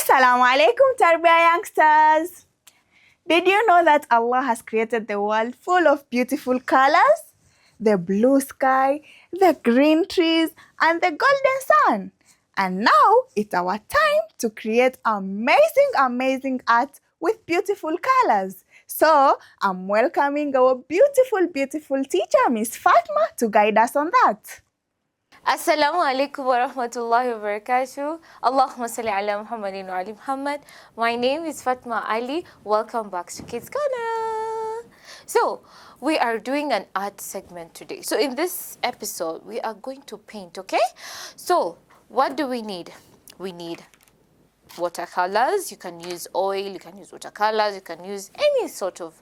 Assalamu alaikum, Tarbiya youngsters. Did you know that Allah has created the world full of beautiful colors? The blue sky, the green trees, and the golden sun. And now it's our time to create amazing art with beautiful colors. So I'm welcoming our beautiful teacher, Miss Fatma, to guide us on that. Assalamu alaikum wa rahmatullahi wa barakatuh. Allahumma salli ala Muhammadin wa ali Muhammad. My name is Fatma Ali. Welcome back to Kids Corner. So, we are doing an art segment today. So, in this episode, we are going to paint, okay? So, what do we need? We need watercolors. You can use oil, you can use watercolors, you can use any sort of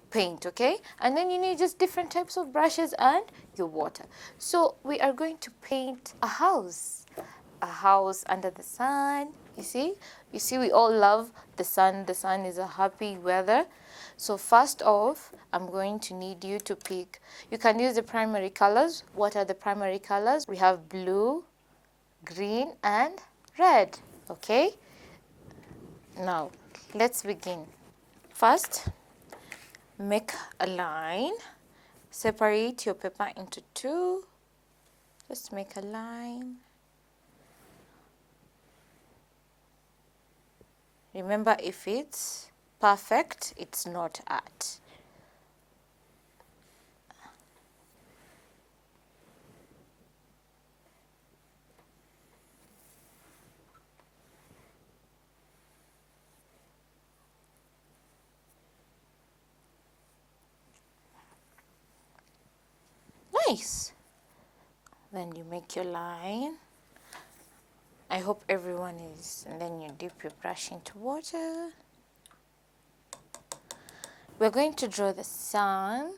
paint, okay? And then you need just different types of brushes and your water. So we are going to paint a house under the sun. You see we all love the sun. The sun is a happy weather. So first off, I'm going to need you to pick, you can use the primary colors. What are the primary colors? We have blue, green and red, okay? Now let's begin. First, make a line. Separate your paper into two. Just make a line. Remember, if it's perfect, it's not art. Nice. Then you make your line. I hope everyone is, and then you dip your brush into water. We're going to draw the sun.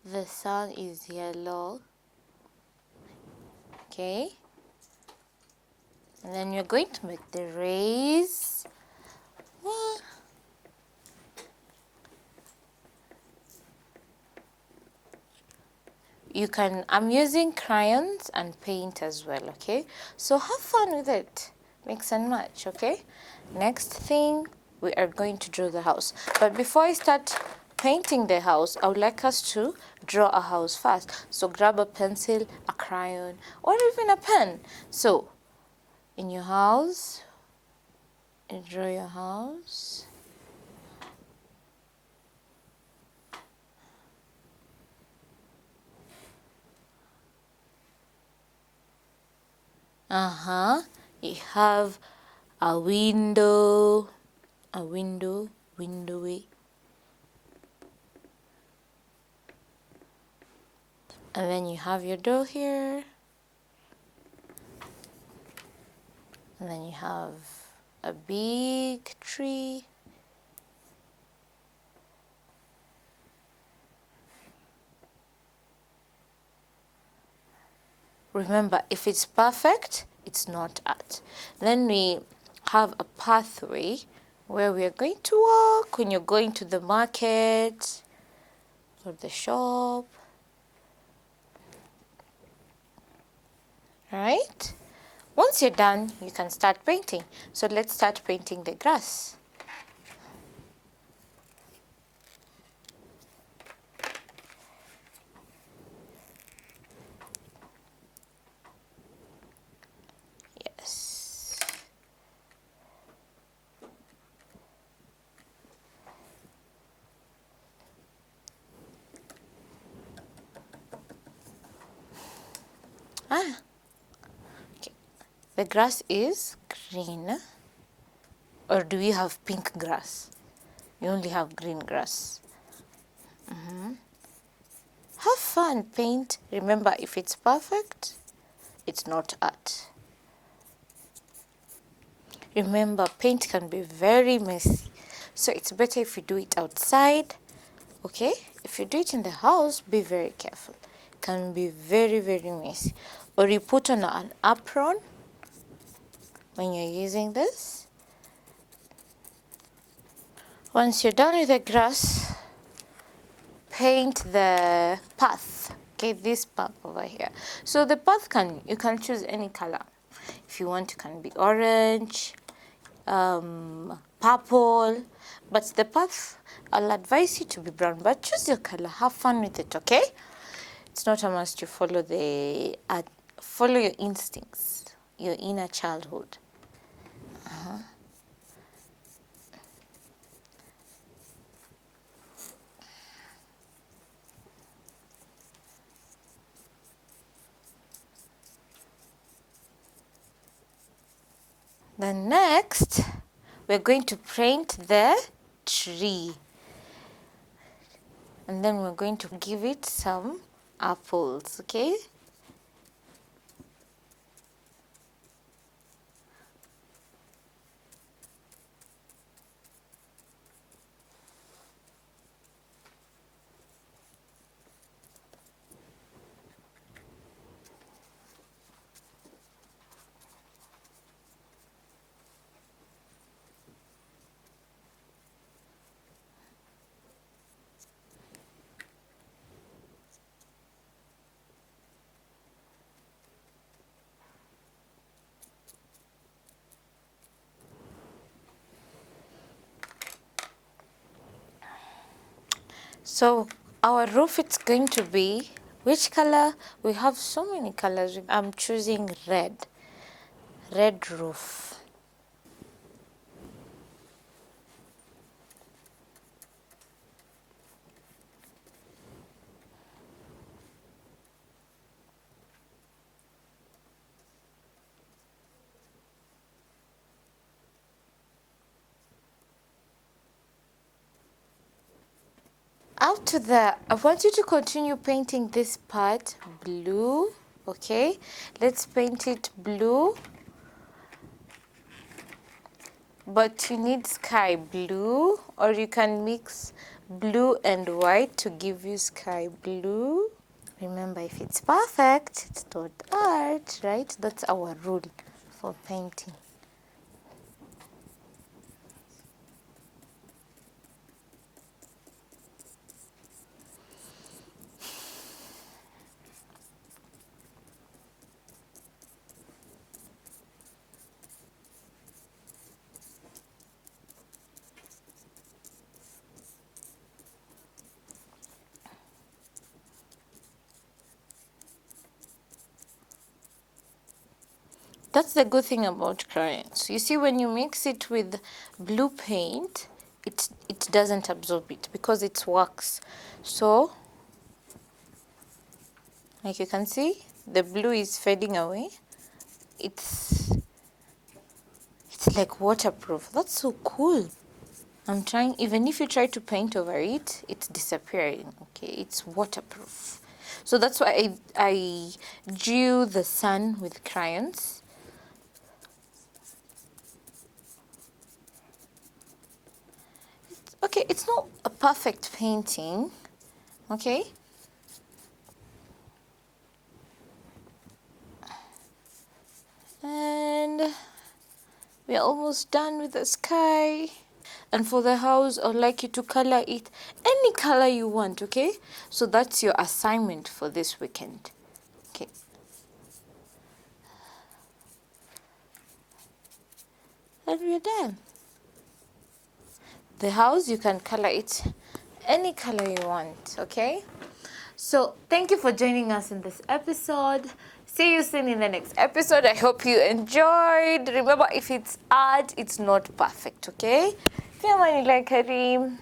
The sun is yellow. Okay. And then you're going to make the rays. You can, I'm using crayons and paint as well, okay? So have fun with it. Mix and match, okay? Next thing, we are going to draw the house. But before I start painting the house, I would like us to draw a house first. So grab a pencil, a crayon, or even a pen. So, in your house, you draw your house. You have a window, windowy. And then you have your door here. And then you have a big tree. Remember, if it's perfect, it's not art. Then we have a pathway where we are going to walk when you're going to the market or the shop. Right? Once you're done, you can start painting. So let's start painting the grass. Okay. The grass is green. Or do we have pink grass? We only have green grass. Have fun, paint. Remember, if it's perfect, it's not art. Remember, paint can be very messy. So it's better if you do it outside. Okay? If you do it in the house, be very careful. It can be very messy. Or you put on an apron when you're using this. Once you're done with the grass, paint the path. Okay, this path over here. So the path you can choose any color. If you want, it can be orange, purple, but the path, I'll advise you to be brown, but choose your color. Have fun with it, okay? It's not a must you follow follow your instincts, your inner childhood. Then next, we're going to paint the tree. And then we're going to give it some apples, okay? So our roof, it's going to be which color? We have so many colors. I'm choosing red roof. Out to the, I want you to continue painting this part blue, okay? Let's paint it blue, but you need sky blue, or you can mix blue and white to give you sky blue. Remember, if it's perfect, it's not art, right? That's our rule for painting. That's the good thing about crayons. You see, when you mix it with blue paint, it doesn't absorb it because it's wax. So, like you can see, the blue is fading away. It's like waterproof. That's so cool. I'm trying, even if you try to paint over it, it's disappearing. Okay, it's waterproof. So that's why I drew the sun with crayons. Okay, it's not a perfect painting, okay? And we're almost done with the sky. And for the house, I'd like you to color it any color you want, okay? So that's your assignment for this weekend, okay? And we're done. The house, you can color it any color you want, okay? So thank you for joining us in this episode. See you soon in the next episode. I hope you enjoyed. Remember, if it's art, it's not perfect, okay? Fi amani Allah Kareem.